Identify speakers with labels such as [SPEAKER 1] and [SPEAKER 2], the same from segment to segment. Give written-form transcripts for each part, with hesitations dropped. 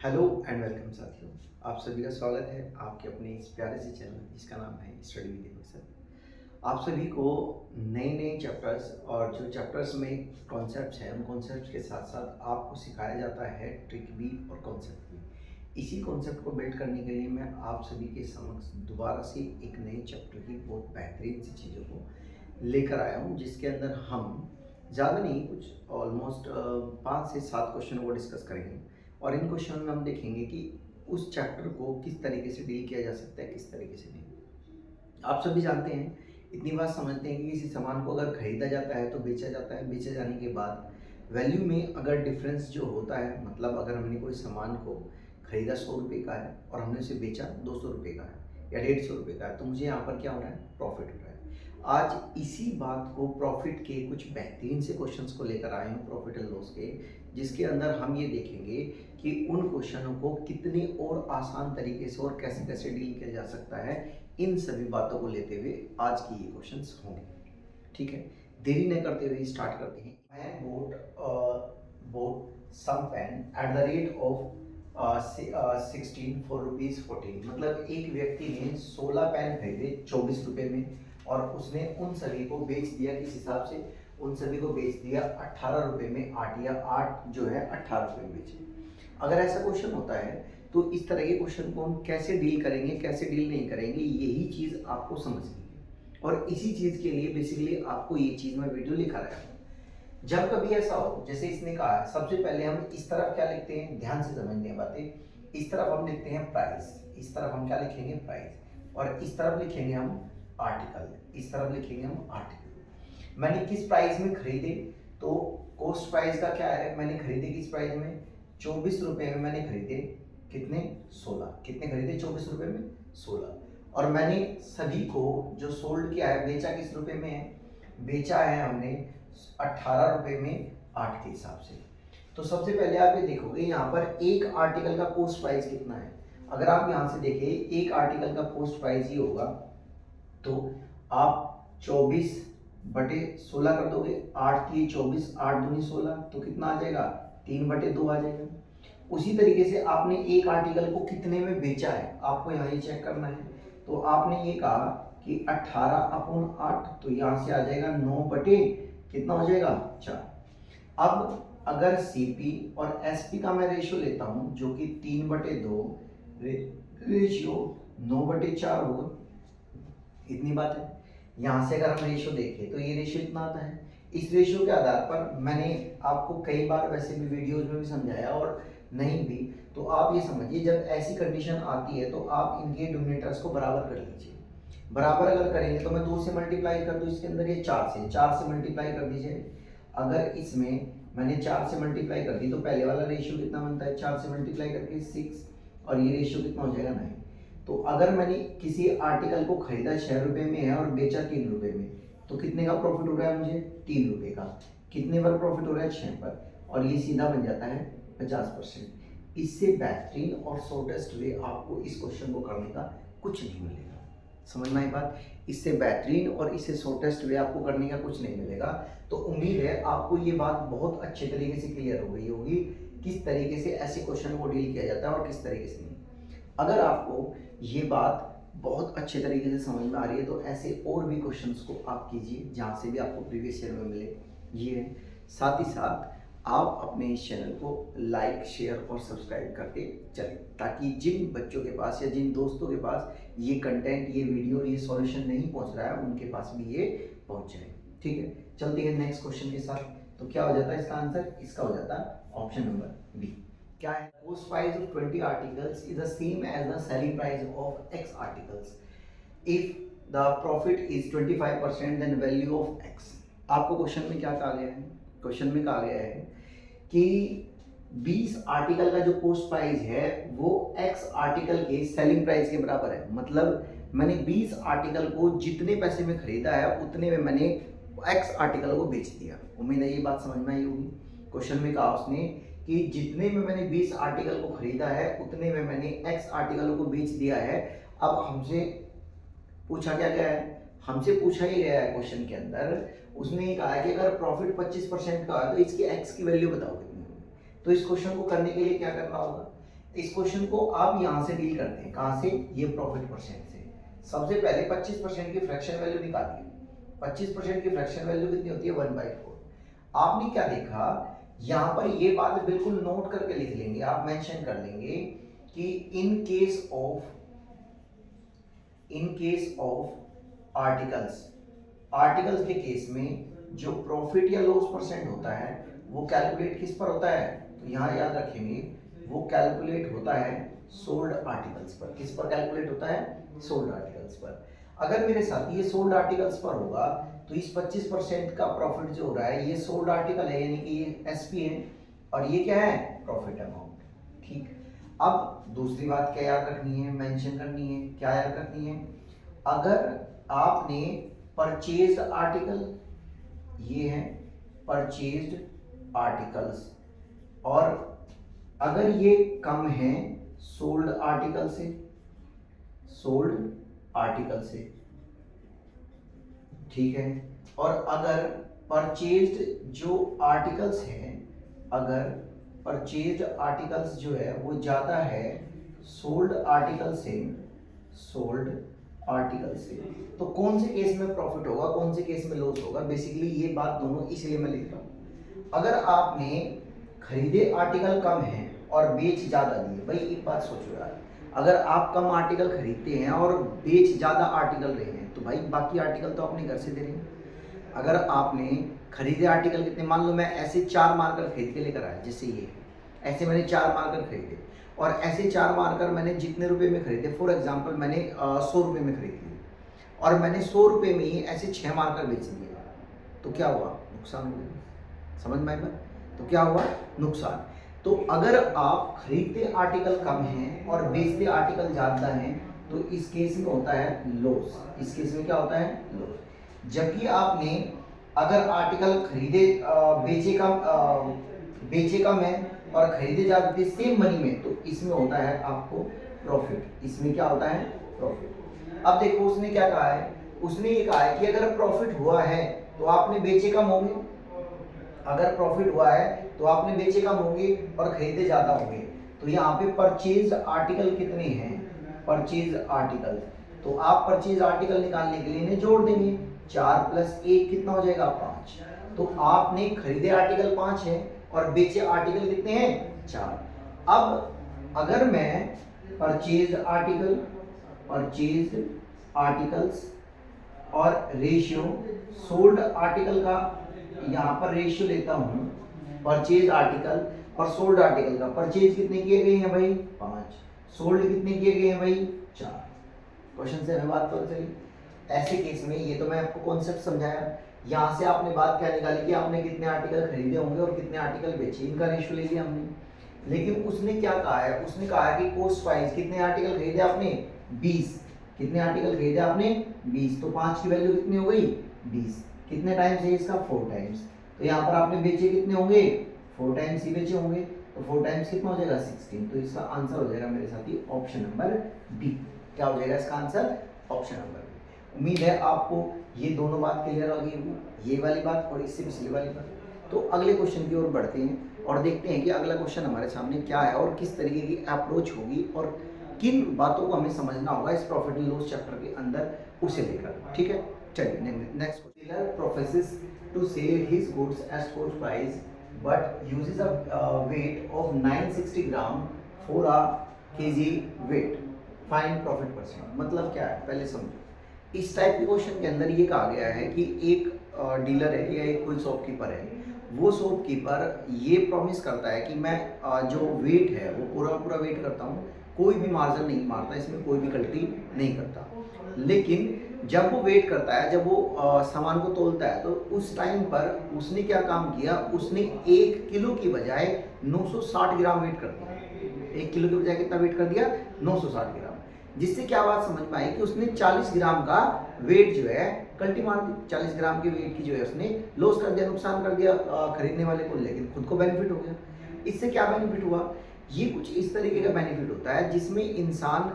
[SPEAKER 1] Hello and welcome साथियों। आप सभी का स्वागत है आपके अपने इस प्यारे से चैनल जिसका नाम है स्टडी विद सर। आप सभी को नए नए चैप्टर्स और जो चैप्टर्स में कॉन्सेप्ट्स हैं उन कॉन्सेप्ट्स के साथ साथ आपको सिखाया जाता है ट्रिक भी और कॉन्सेप्ट भी। इसी कॉन्सेप्ट को बिल्ड करने के लिए मैं आप सभी के समक्ष दोबारा से एक नए चैप्टर की बहुत बेहतरीन सी चीज़ों को लेकर आया हूँ, जिसके अंदर हम ज़्यादा नहीं कुछ ऑलमोस्ट 5 से 7 क्वेश्चनों को डिस्कस करेंगे और इन क्वेश्चन में हम देखेंगे कि उस चैप्टर को किस तरीके से डील किया जा सकता है, किस तरीके से नहीं। आप सभी जानते हैं, इतनी बात समझते हैं कि किसी सामान को अगर खरीदा जाता है तो बेचा जाता है। बेचे जाने के बाद वैल्यू में अगर डिफरेंस जो होता है, मतलब अगर हमने कोई सामान को खरीदा 100 रुपये का है और हमने उसे बेचा 200 रुपये का है या 150 रुपये का है, तो मुझे यहाँ पर क्या हो रहा है, प्रॉफिट हो रहा है। आज इसी बात को प्रॉफिट के कुछ बेहतरीन से क्वेश्चंस को लेकर आए हूँ, प्रॉफिट एंड लॉस के, जिसके अंदर हम ये देखेंगे कि उन क्वेश्चनों को कितने और आसान तरीके से और कैसे कैसे डील किया जा सकता है। इन सभी बातों को लेते हुए आज की ये क्वेश्चंस होंगे। ठीक है, देरी न करते हुए स्टार्ट करते हैं। मैं bought some pen at the rate of 16 for ₹14। मतलब एक व्यक्ति ने 16 पेन खरीदे 24 रुपये में और उसने उन सभी को बेच दिया, किस हिसाब से, उन सभी को बेच दिया 18 रुपये में। 8 या 8 जो है 18 रुपये में बेचे। अगर ऐसा क्वेश्चन होता है तो इस तरह के क्वेश्चन को हम कैसे डील करेंगे, कैसे डील नहीं करेंगे, यही चीज़ आपको समझनी है। और इसी चीज़ के लिए बेसिकली आपको ये चीज़ मैं वीडियो लिखा रहा हूँ। जब कभी ऐसा हो, जैसे इसने कहा है, सबसे पहले हम इस तरफ क्या लिखते हैं, ध्यान से समझनी है बातें। इस तरफ हम लिखते हैं प्राइस, इस तरफ हम क्या लिखेंगे, प्राइस, और इस तरफ लिखेंगे हम आर्टिकल, इस तरफ लिखेंगे हम आर्टिकल। मैंने किस प्राइस में खरीदे, तो कॉस्ट प्राइस का क्या है, मैंने खरीदे किस प्राइस में, 24 रुपये में मैंने खरीदे, कितने, 16। कितने खरीदे, 24 रुपये में 16। और मैंने सभी को जो सोल्ड किया है, बेचा किस रुपये में है, बेचा है हमने 18 रुपये में 8 के हिसाब से। तो सबसे पहले आप ये देखोगे यहाँ पर एक आर्टिकल का कॉस्ट प्राइस कितना है। अगर आप यहाँ से देखें एक आर्टिकल का कॉस्ट प्राइस ही होगा, तो आप 24/16 कर दोगे, 8 3 24, 8 दूनी 16, तो कितना आ जाएगा, 3/2 आ जाएगा। उसी तरीके से आपने एक आर्टिकल को कितने में बेचा है, आपको यहाँ ये चेक करना है। तो आपने ये कहा कि 18/8, तो यहाँ से आ जाएगा 9 बटे कितना हो जाएगा, 4। अब अगर सीपी और एसपी का मैं रेशियो लेता हूँ, जो कि 3/2 रेशियो 9/4 होगा। इतनी बात है। यहाँ से अगर हम रेशियो देखें तो ये रेशियो इतना आता है। इस रेशियो के आधार पर मैंने आपको कई बार वैसे भी वीडियोज में भी समझाया, और नहीं भी तो आप ये समझिए, जब ऐसी कंडीशन आती है तो आप इनके डिनोमिनेटर्स को बराबर कर लीजिए। बराबर अगर करेंगे तो मैं 2 से मल्टीप्लाई कर दूँ, इसके अंदर ये 4 से मल्टीप्लाई कर दीजिए। अगर इसमें मैंने 4 से मल्टीप्लाई कर दी तो पहले वाला रेशियो कितना बनता है, 4 से मल्टीप्लाई करके 6, और ये रेशियो कितना हो जाएगा, 9। तो अगर मैंने किसी आर्टिकल को खरीदा 6 रुपये में है और बेचा 3 रुपये में, तो कितने का प्रॉफिट हो रहा है मुझे, 3 रुपये का। कितने पर प्रॉफिट हो रहा है, 6 पर, और ये सीधा बन जाता है 50%। इससे बेहतरीन और शॉर्टेस्ट वे आपको इस क्वेश्चन को करने का कुछ नहीं मिलेगा। समझना ये बात, इससे बेहतरीन और इससे शॉर्टेस्ट वे आपको करने का कुछ नहीं मिलेगा। तो उम्मीद है आपको ये बात बहुत अच्छे तरीके से क्लियर हो गई होगी, किस तरीके से ऐसे क्वेश्चन को डील किया जाता है और किस तरीके से नहीं। अगर आपको ये बात बहुत अच्छे तरीके से समझ में आ रही है तो ऐसे और भी क्वेश्चंस को आप कीजिए जहाँ से भी आपको प्रीवियस ईयर में मिले। ये है, साथ ही साथ आप अपने इस चैनल को लाइक, शेयर और सब्सक्राइब करते चलें, ताकि जिन बच्चों के पास या जिन दोस्तों के पास ये कंटेंट, ये वीडियो, ये सॉल्यूशन नहीं पहुंच रहा है, उनके पास भी ये पहुंच जाए। ठीक है, चलते हैं नेक्स्ट क्वेश्चन के साथ। तो क्या हो जाता है इसका आंसर, इसका हो जाता है ऑप्शन नंबर बी। क्या है, cost price of 20 articles is the same as the selling price of x articles if the profit is 25%, then value of x। आपको क्वेश्चन में क्या कहा गया है, क्वेश्चन में कहा गया है कि 20 आर्टिकल का जो कॉस्ट प्राइस है वो x आर्टिकल के सेलिंग प्राइस के बराबर है। मतलब मैंने 20 आर्टिकल को जितने पैसे में खरीदा है उतने में मैंने x आर्टिकल को बेच दिया। उम्मीद है ये बात समझ में आई होगी। क्वेश्चन में कहा उसने कि जितने में मैंने 20 आर्टिकल को खरीदा है उतने में मैंने x आर्टिकल को बेच दिया है। अब हमसे पूछा क्या गया है, हमसे पूछा ही गया है क्वेश्चन के अंदर, उसने ये कहा है कि अगर प्रॉफिट 25% का है तो इसकी x की वैल्यू बताओ कितनी होगी। तो इस क्वेश्चन को करने के लिए क्या करना होगा, इस क्वेश्चन को आप यहाँ से डील करते हैं, कहाँ से, ये प्रॉफिट परसेंट से। सबसे पहले 25% की फ्रैक्शन वैल्यू निकालिए। 25% की फ्रैक्शन वैल्यू कितनी होती है, 1/4। आपने क्या देखा, यहाँ पर ये बात बिल्कुल नोट करके लिख लेंगे, आप मेंशन कर लेंगे कि इन केस ऑफ आर्टिकल्स के केस में जो प्रॉफिट या लॉस परसेंट होता है वो कैलकुलेट किस पर होता है, तो यहाँ याद रखेंगे वो कैलकुलेट होता है सोल्ड आर्टिकल्स पर। किस पर कैलकुलेट होता है, सोल्ड आर्टिकल्स पर। अगर मेरे साथ ये सोल्ड आर्टिकल्स पर होगा तो इस 25% का प्रॉफिट जो हो रहा है ये सोल्ड आर्टिकल है, यानी कि ये एसपी है और ये क्या है, प्रॉफिट अमाउंट। ठीक, अब दूसरी बात क्या याद रखनी है, मेंशन करनी है, क्या याद रखनी है, अगर आपने परचेज आर्टिकल, ये है परचेज्ड आर्टिकल्स, और अगर ये कम है सोल्ड आर्टिकल से, ठीक है, और अगर परचेज्ड जो आर्टिकल्स हैं, अगर परचेज्ड आर्टिकल्स जो है वो ज़्यादा है सोल्ड आर्टिकल से, तो कौन से केस में प्रॉफिट होगा, कौन से केस में लॉस होगा, बेसिकली ये बात दोनों इसलिए मैं लिख रहा हूँ। अगर आपने खरीदे आर्टिकल कम है और बेच ज़्यादा दिए, भाई एक बात सोचो यार, अगर आप कम आर्टिकल खरीदते हैं और बेच ज़्यादा आर्टिकल रहे हैं तो भाई बाकी आर्टिकल तो अपने घर से दे रहे हैं। अगर आपने खरीदे आर्टिकल कितने, मान लो मैं ऐसे 4 मार्कर खरीद के लेकर आया, जैसे ये ऐसे मैंने 4 मार्कर खरीदे और ऐसे 4 मार्कर मैंने जितने रुपए में खरीदे, फॉर एग्जांपल मैंने 100 रुपये में खरीद लिए और मैंने 100 रुपये में ही ऐसे 6 मार्कर बेच दिए, तो क्या हुआ, नुकसान हो गया। समझ में आई बात, तो क्या हुआ, नुकसान। तो अगर आप खरीदते आर्टिकल कम हैं और बेचते आर्टिकल ज़्यादा हैं तो इस केस में होता है लॉस, इस केस में क्या होता है, लॉस। जबकि आपने अगर आर्टिकल खरीदे बेचे कम है और खरीदे ज़्यादा थे सेम मनी में, तो इसमें होता है आपको प्रॉफिट, इसमें क्या होता है, प्रॉफिट। अब देखो उसने क्या कहा है, उसने ये कहा है कि अगर प्रॉफिट हुआ है तो आपने बेचे कम होंगे, अगर प्रॉफिट हुआ है तो आपने बेचे कम होंगे और खरीदे ज्यादा होंगे। तो यहाँ पे परचेज आर्टिकल कितने हैं, परचेज आर्टिकल, तो आप परचेज आर्टिकल निकालने के लिए इन्हें जोड़ देंगे, 4 + 1 कितना हो जाएगा, 5। तो आपने खरीदे आर्टिकल 5 है और बेचे आर्टिकल कितने हैं, 4। अब अगर मैं परचेज आर्टिकल्स और रेशियो सोल्ड आर्टिकल का यहाँ पर रेशियो लेता हूँ, परचेज आर्टिकल और सोल्ड आर्टिकल का, परचेज कितने किए गए हैं भाई, 5, सोल्ड कितने किए गए हैं भाई, 4। क्वेश्चन से हमें बात पता चली। ऐसे केस में ये तो मैं आपको कॉन्सेप्ट समझाया, यहाँ से आपने बात क्या निकाली कि आपने कितने आर्टिकल खरीदे होंगे और कितने आर्टिकल बेचे, इनका रेशियो ले लिया हमने। लेकिन उसने क्या कहा है, उसने कहा है कि कॉस्ट वाइज कितने आर्टिकल खरीदे आपने, 20, कितने आर्टिकल खरीदे आपने, 20, तो 5 की वैल्यू कितनी हो गई, 20, कितने टाइम्स है इसका, 4 टाइम्स। तो यहाँ पर आपने बेचे कितने होंगे, 4 टाइम्स ही बेचे होंगे, तो 4 टाइम्स कितना हो जाएगा, 16। तो इसका आंसर हो जाएगा मेरे साथी ऑप्शन नंबर डी। क्या हो जाएगा इसका आंसर, ऑप्शन नंबर डी। उम्मीद है आपको ये दोनों बात क्लियर हो गई, ये वाली बात और इससे पिछली वाली बात। तो अगले क्वेश्चन की ओर बढ़ते हैं और देखते हैं कि अगला क्वेश्चन हमारे सामने क्या है और किस तरीके की अप्रोच होगी और किन बातों को हमें समझना होगा इस प्रॉफिट एंड लॉस चैप्टर के अंदर, उसे लेकर। ठीक है, चलिए next. Dealer professes to sell his goods at cost price but uses a weight of 960 gram for a KG weight, find profit percent. मतलब क्या है, पहले समझो। इस टाइप के क्वेश्चन के अंदर ये कहा गया है कि एक डीलर है या एक कोई शॉपकीपर है, वो शॉपकीपर ये प्रॉमिस करता है कि मैं जो वेट है वो पूरा वेट करता हूँ, कोई भी मार्जिन नहीं मारता, इसमें कोई भी गलती नहीं करता। लेकिन जब वो वेट करता है, जब वो सामान को तोलता है, तो उस टाइम पर उसने क्या काम किया, उसने 1 किलो की बजाय 960 ग्राम वेट कर दिया। 1 किलो की बजाय कितना वेट कर दिया, 960 ग्राम। जिससे क्या बात समझ में आई कि उसने 40 ग्राम का वेट जो है कल्टी मार दी, 40 ग्राम के वेट की जो है उसने लॉस कर दिया, नुकसान कर दिया खरीदने वाले को, लेकिन खुद को बेनिफिट हो गया। इससे क्या बेनिफिट हुआ, ये कुछ इस तरीके का बेनिफिट होता है जिसमें इंसान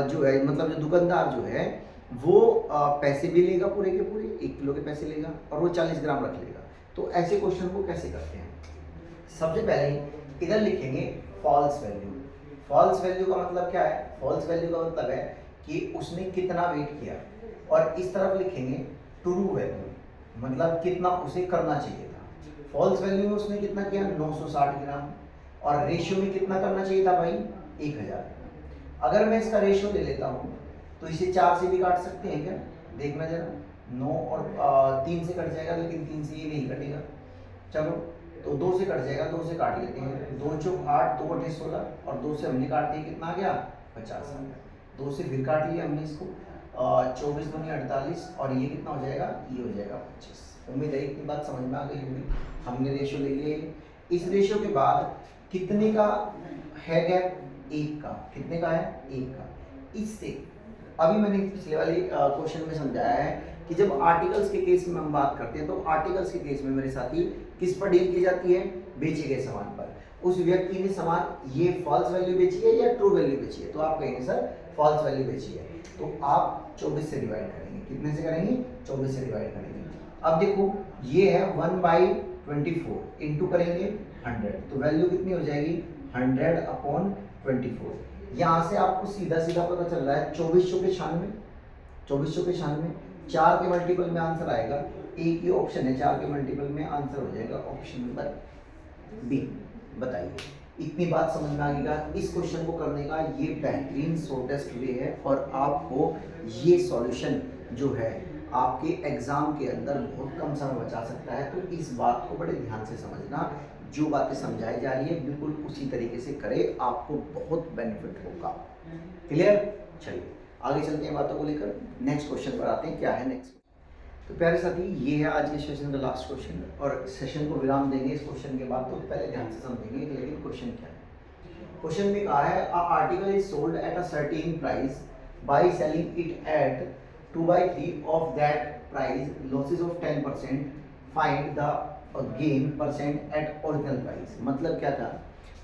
[SPEAKER 1] जो है, मतलब जो दुकानदार जो है वो पैसे भी लेगा पूरे के पूरे, 1 किलो के पैसे लेगा और वो 40 ग्राम रख लेगा। तो ऐसे क्वेश्चन को कैसे करते हैं, सबसे पहले इधर लिखेंगे फॉल्स वैल्यू। फॉल्स वैल्यू का मतलब क्या है? फॉल्स वैल्यू का मतलब है कि उसने कितना वेट किया, और इस तरफ लिखेंगे ट्रू वैल्यू, मतलब कितना उसे करना चाहिए था। फॉल्स वैल्यू में उसने कितना किया? 960 ग्राम, और रेशियो में कितना करना चाहिए था भाई? 1000। अगर मैं इसका रेशियो ले लेता हूँ तो इसे 4 से भी काट सकते हैं क्या? देखना जरा, 9 और 3 से कट जाएगा, लेकिन 3 से ये नहीं कटेगा। चलो तो 2 से कट जाएगा, 2 से काट लेते हैं, 2 चौक 8, 2 बटे 16, और 2 से हमने काट दिया, कितना आ गया? 50 आ गया। 2 से फिर काट लिया हमने इसको, 24 दूनी 48, और ये कितना हो जाएगा? ये हो जाएगा 25। उम्मीद है इतनी बात समझ में आ गई होगी। हमने रेशियो ले लिए। इस रेशियो के बाद कितने का है गैप? 1 का। कितने का है? 1 का। इससे अभी मैंने पिछले वाले क्वेश्चन में समझाया है कि जब आर्टिकल्स के केस में हम बात करते हैं तो आर्टिकल्स के केस में मेरे साथी किस पर डील की जाती है? बेचे गए सामान पर। उस व्यक्ति ने सामान ये फॉल्स वैल्यू बेची है या ट्रू वैल्यू बेची है? तो आप कहेंगे सर फॉल्स वैल्यू बेची है, तो आप 24 से डिवाइड करेंगे। कितने से करेंगे? 24 से डिवाइड करेंगे। अब देखो ये है 1/24, इंटू करेंगे 100, तो वैल्यू कितनी हो जाएगी? 100/24। यहाँ से आपको सीधा सीधा पता चल रहा है 2496, 2496, 4 के मल्टीपल में आंसर आएगा। एक ही ऑप्शन है 4 के मल्टीपल में आंसर हो जाएगा, ऑप्शन नंबर बी। बताइए इतनी बात समझ में आ गई? इस क्वेश्चन को करने का ये बेहतरीन शॉर्टेस्ट वे है, और आपको ये सॉल्यूशन जो है आपके एग्जाम के अंदर बहुत कम समय बचा सकता है। तो इस बात को बड़े ध्यान से समझना, जो बातें समझाई जा रही है बिल्कुल उसी तरीके से करें, आपको बहुत बेनिफिट होगा। क्लियर? चलिए आगे चलते हैं बातों को लेकर, नेक्स्ट क्वेश्चन पर आते हैं। क्या है नेक्स्ट? तो प्यारे साथी ये है आज के सेशन का लास्ट क्वेश्चन, और सेशन को विराम देंगे इस क्वेश्चन के बाद। तो पहले ध्यान से समझेंगे कि लेकिन क्वेश्चन क्या है। क्वेश्चन में कहा है a article is sold at a certain price, by selling it at 2/3 of that price, losses of 10%, find the gain percent at original price. मतलब क्या था?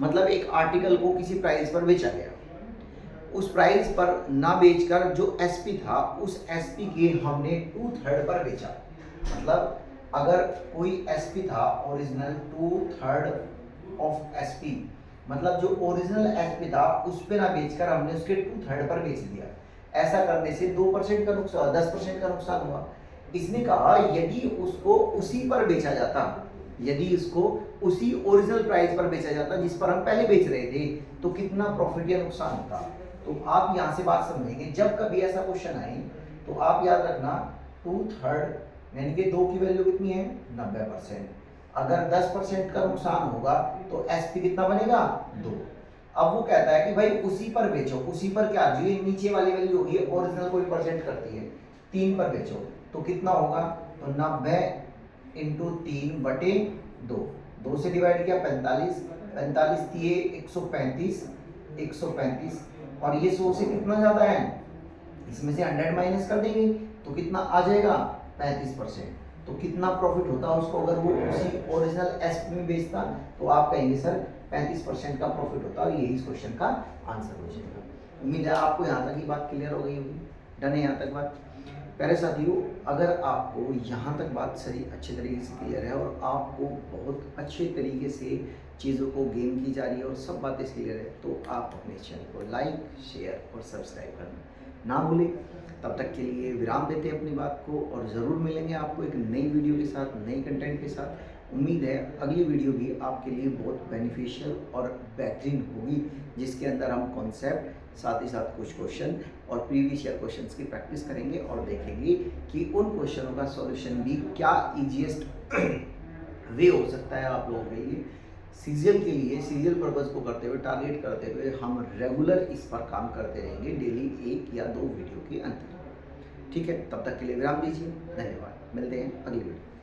[SPEAKER 1] मतलब एक आर्टिकल को किसी प्राइस पर बेचा गया, उस प्राइस पर ना बेचकर जो एसपी था उस एसपी के हमने 2/3 पर बेचा। मतलब अगर कोई एसपी था ओरिजिनल 2/3 ऑफ एसपी, मतलब जो ओरिजिनल एसपी था उस पे ना बेचकर हमने उसके 2/3 पर बेच दिया। ऐसा करने से 2% का नुकसान, 10% का नुकसान हुआ। इसने कहा यदि उसको उसी पर बेचा जाता, यदि इसको उसी ओरिजिनल प्राइस पर बेचा जाता जिस पर हम पहले बेच रहे थे, तो कितना प्रॉफिट या नुकसान होता। तो आप यहाँ से बात समझेंगे, जब कभी ऐसा क्वेश्चन आए तो आप याद रखना 2/3 यानी कि 2 की वैल्यू कितनी है? 90%। अगर 10% का नुकसान होगा तो एसपी कितना बनेगा? 2। अब वो कहता है कि भाई उसी पर बेचो, उसी पर क्या, जो ये नीचे वाली वैल्यू होगी ओरिजिनल को रिप्रेजेंट करती है, 3 पर बेचो, तो कितना होगा? तो 90 इंटू 3/2, 2 से डिवाइड किया 45, 45 दिए 135, 135, और ये 100 से कितना ज़्यादा है? इसमें से 100 माइनस कर देंगे तो कितना आ जाएगा? 35%। तो कितना प्रॉफिट होता उसको अगर वो उसी ओरिजिनल एसपी में बेचता? तो आप कहेंगे सर 35% का प्रॉफिट होता, और यही इस क्वेश्चन का आंसर हो जाएगा। उम्मीद है आपको यहाँ तक की बात क्लियर हो गई होगी। डन है यहाँ तक बात? प्यारे साथियों, अगर आपको यहाँ तक बात सही अच्छे तरीके से क्लियर है और आपको बहुत अच्छे तरीके से चीज़ों को गेन की जा रही है और सब बातें क्लियर है, तो आप अपने चैनल को लाइक, शेयर और सब्सक्राइब करना ना भूलें। तब तक के लिए विराम देते हैं अपनी बात को, और ज़रूर मिलेंगे आपको एक नई वीडियो के साथ, नई कंटेंट के साथ। उम्मीद है अगली वीडियो भी आपके लिए बहुत बेनिफिशियल और बेहतरीन होगी, जिसके अंदर हम कॉन्सेप्ट साथ ही साथ कुछ क्वेश्चन और प्रीवियस ईयर क्वेश्चंस की प्रैक्टिस करेंगे और देखेंगे कि उन क्वेश्चनों का सॉल्यूशन भी क्या इजीएस्ट वे हो सकता है आप लोगों के लिए। सीरियल के लिए, सीरियल पर्पज़ को करते हुए, टारगेट करते हुए हम रेगुलर इस पर काम करते रहेंगे, डेली 1 या 2 वीडियो के अंतर। ठीक है, तब तक के लिए विराम दीजिए। धन्यवाद। मिलते हैं अगली वीडियो।